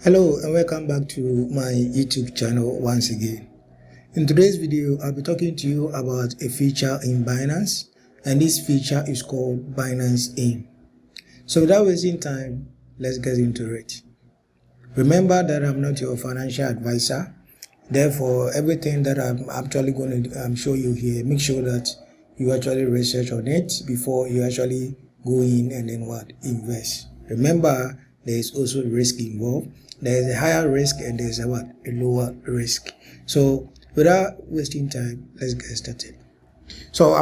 Hello and welcome back to my YouTube channel once again. In today's video, I'll be talking to you about a feature in Binance, and this feature is called Binance Earn. So without wasting time, let's get into it. Remember that I'm not your financial advisor. Therefore, everything that I'm actually going to show you here, make sure that you actually research on it before you actually go in and then invest. Remember, there is also risk involved. There is a higher risk and there is a lower risk. So without wasting time, let's get started. So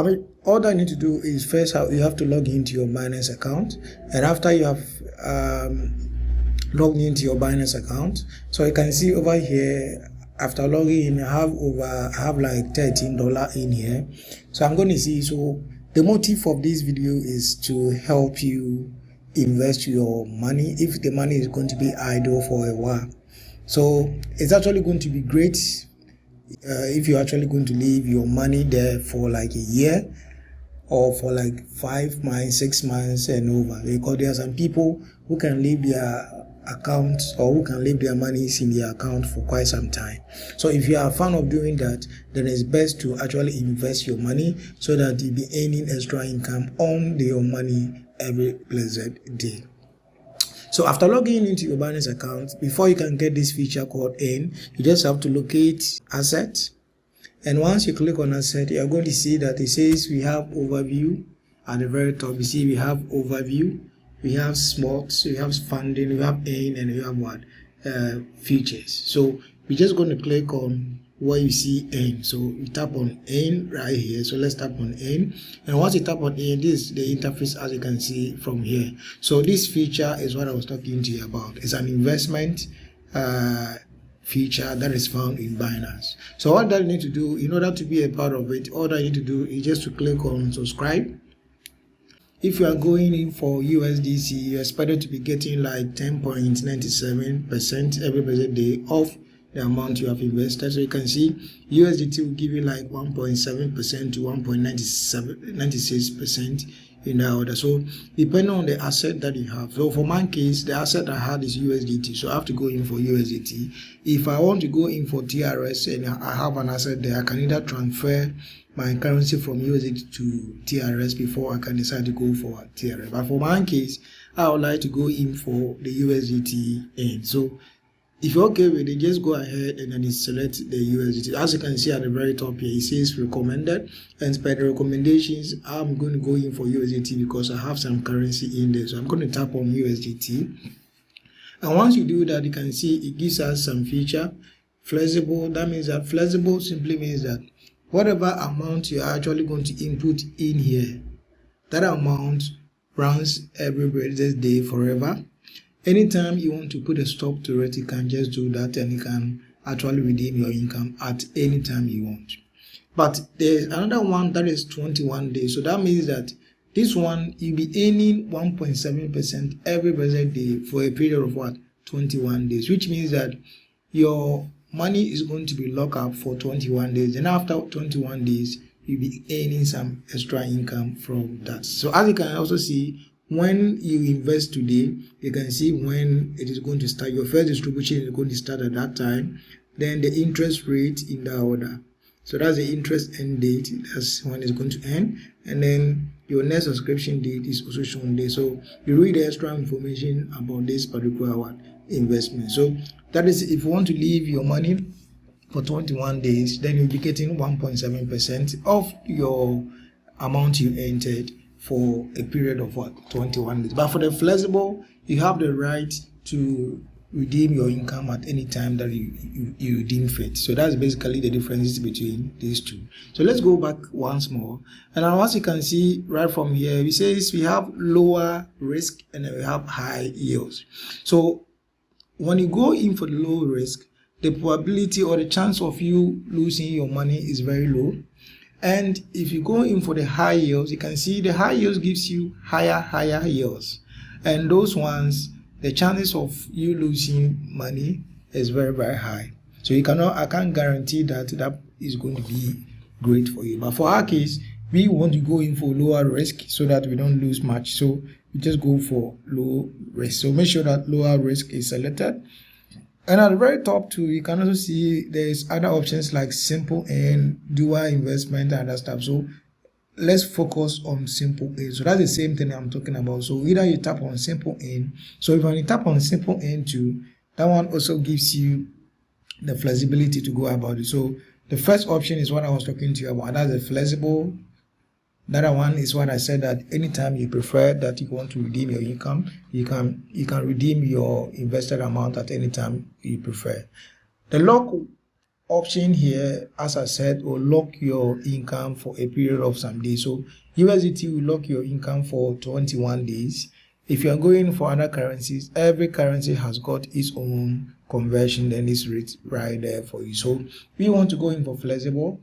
all that I need to do is first you have to log into your Binance account, and after you have logged into your Binance account, so you can see over here, after logging in, I have like $13 in here. So I'm going to see. So the motive of this video is to help you invest your money if the money is going to be idle for a while. So it's actually going to be great if you're actually going to leave your money there for like a year or for like 5 months, 6 months and over, because there are some people who can leave their account or who can leave their monies in their account for quite some time. So if you are a fan of doing that, then it's best to actually invest your money so that you'll be earning extra income on your money every blessed day. So after logging into your Binance account, before you can get this feature called Earn, you just have to locate Asset. And once you click on Asset, you're going to see that it says we have Overview. At the very top, you see we have Overview, we have Smart, we have Funding, we have Earn, and we have Features. So we're just going to click on where you see Earn. So you tap on Earn right here. So let's tap on Earn, and once you tap on Earn, this is the interface as you can see from here. So this feature is what I was talking to you about. It's an investment feature that is found in Binance. So what that you need to do in order to be a part of it, all that you need to do is just to click on subscribe. If you are going in for USDC, you're expected to be getting like 10.97% every blessed day of the amount you have invested. So you can see USDT will give you like 1.7% to 1.96% in the order. So depending on the asset that you have. So for my case, the asset I had is USDT, so I have to go in for USDT. If I want to go in for TRS and I have an asset there, I can either transfer my currency from USDT to TRS before I can decide to go for TRS. But for my case, I would like to go in for the USDT Earn. So if you're okay with it, just go ahead and then select the USDT. As you can see at the very top here, it says recommended, and by the recommendations, I'm going to go in for USDT because I have some currency in there. So I'm going to tap on USDT, and once you do that, you can see it gives us some feature. Flexible, that means that flexible simply means that whatever amount you're actually going to input in here, that amount runs every blessed day forever. Anytime you want to put a stop to it, you can just do that, and you can actually redeem your income at any time you want. But there's another one that is 21 days. So that means that this one, you'll be earning 1.7% every blessed day for a period of 21 days, which means that your money is going to be locked up for 21 days. And after 21 days, you'll be earning some extra income from that. So as you can also see, when you invest today, you can see when it is going to start. Your first distribution is going to start at that time. Then the interest rate in the order. So that's the interest end date. That's when it's going to end. And then your next subscription date is also shown there. So you read the extra information about this particular investment. So that is, if you want to leave your money for 21 days, then you'll be getting 1.7% of your amount you entered for a period of 21 days. But for the flexible, you have the right to redeem your income at any time that you deem fit. So that's basically the differences between these two. So let's go back once more, and now as you can see right from here, it says we have lower risk and then we have high yields. So when you go in for the low risk, the probability or the chance of you losing your money is very low. And if you go in for the high yields, you can see the high yields gives you higher yields, and those ones, the chances of you losing money is very high. So I can't guarantee that is going to be great for you. But for our case, we want to go in for lower risk so that we don't lose much. So we just go for low risk. So make sure that lower risk is selected. And at the very top too, you can also see there's other options like simple and dual investment and other stuff. So let's focus on simple in. So that's the same thing I'm talking about. So either you tap on simple in. So if you tap on simple in too, that one also gives you the flexibility to go about it. So the first option is what I was talking to you about. That's the flexible. The other one is what I said, that anytime you prefer that you want to redeem your income, you can redeem your invested amount at any time you prefer. The lock option here, as I said, will lock your income for a period of some days. So USDT will lock your income for 21 days. If you are going for other currencies, every currency has got its own conversion, then it's right there for you. So we want to go in for flexible.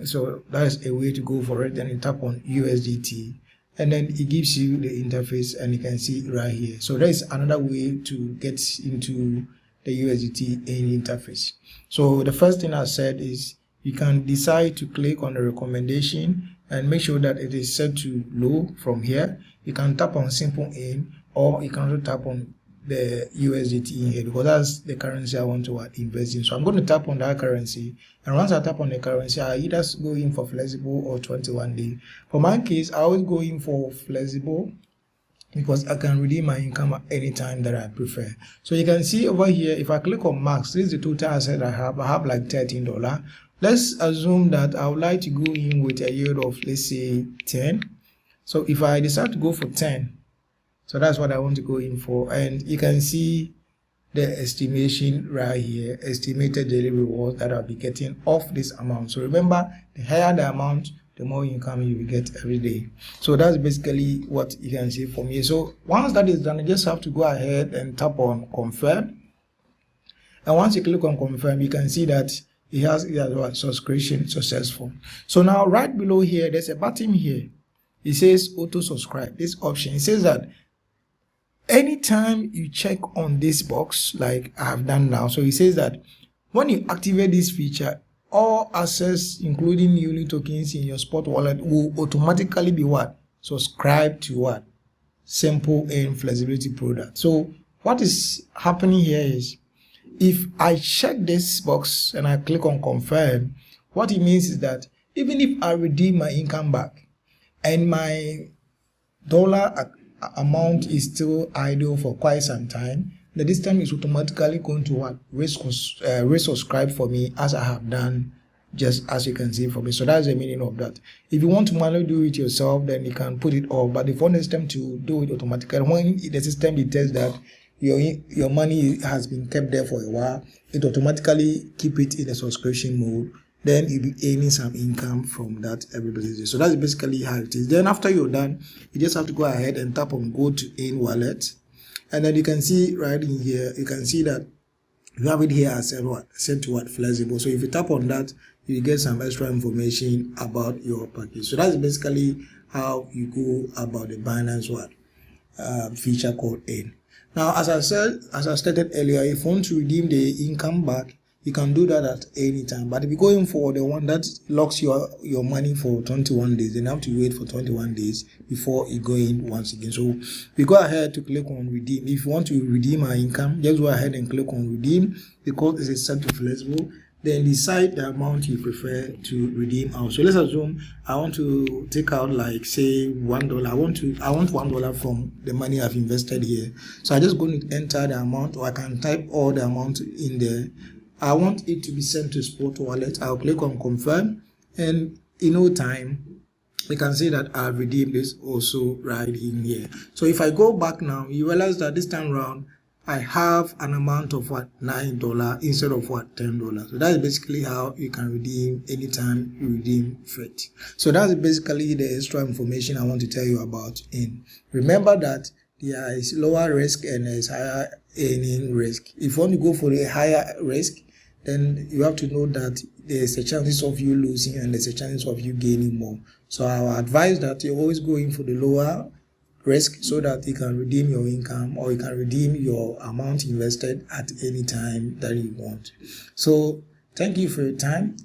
So that's a way to go for it. Then you tap on USDT and then it gives you the interface, and you can see right here. So there is another way to get into the USDT in interface. So the first thing I said is you can decide to click on the recommendation and make sure that it is set to low from here. You can tap on simple in, or you can also tap on the USDT in here, because that's the currency I want to invest in. So I'm going to tap on that currency, and once I tap on the currency, I either go in for flexible or 21 day. For my case, I always go in for flexible because I can redeem my income at any time that I prefer. So you can see over here, if I click on max, this is the total asset I have. I have like $13. Let's assume that I would like to go in with a yield of, let's say, 10. So if I decide to go for 10, so that's what I want to go in for. And you can see the estimation right here, estimated daily reward that I'll be getting off this amount. So remember, the higher the amount, the more income you will get every day. So that's basically what you can see from here. So once that is done, you just have to go ahead and tap on confirm. And once you click on confirm, you can see that it has subscription successful. So now right below here, there's a button here. It says auto subscribe. This option, it says that anytime you check on this box, like I have done now, so it says that when you activate this feature, all assets, including unit tokens in your spot wallet, will automatically be what? Subscribe to what? Simple and flexibility product. So what is happening here is, if I check this box and I click on confirm, what it means is that even if I redeem my income back and my dollar amount is still idle for quite some time, this time is automatically going to what? Resubscribe for me, as I have done, just as you can see for me. So that's the meaning of that. If you want to manually do it yourself, then you can put it off. But if you want the system to do it automatically, when the system detects that your money has been kept there for a while, it automatically keep it in a subscription mode. Then you'll be earning some income from that every day. So that's basically how it is. Then after you're done, you just have to go ahead and tap on go to in wallet. And then you can see right in here, you can see that you have it here as set to what? Flexible. So if you tap on that, you get some extra information about your package. So that's basically how you go about the Binance feature called in. Now, as I stated earlier, if you want to redeem the income back, you can do that at any time. But if you're going for the one that locks your money for 21 days, then you have to wait for 21 days before you go in once again. So we go ahead to click on redeem. If you want to redeem our income, just go ahead and click on redeem, because it's set to flexible. Then decide the amount you prefer to redeem out. So let's assume I want to take out, like, say, $1. I want $1 from the money I've invested here. So I'm just going to enter the amount, or I can type all the amount in there. I want it to be sent to spot wallet. I'll click on confirm, and in no time you can see that I've redeemed this also right in here. So if I go back now, you realize that this time around I have an amount of $9 instead of $10. So that's basically how you can redeem anytime you redeem FRET. So that's basically the extra information I want to tell you about in. Remember that there is lower risk and there is higher earning risk. If you want to go for a higher risk, then you have to know that there's a chances of you losing and there's a chance of you gaining more. So I would advise that you always go in for the lower risk, so that you can redeem your income, or you can redeem your amount invested at any time that you want. So thank you for your time.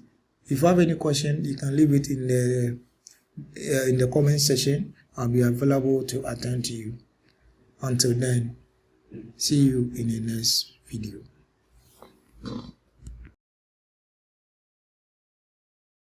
If you have any question, you can leave it in the comment section. I'll be available to attend to you. Until then, see you in the next video.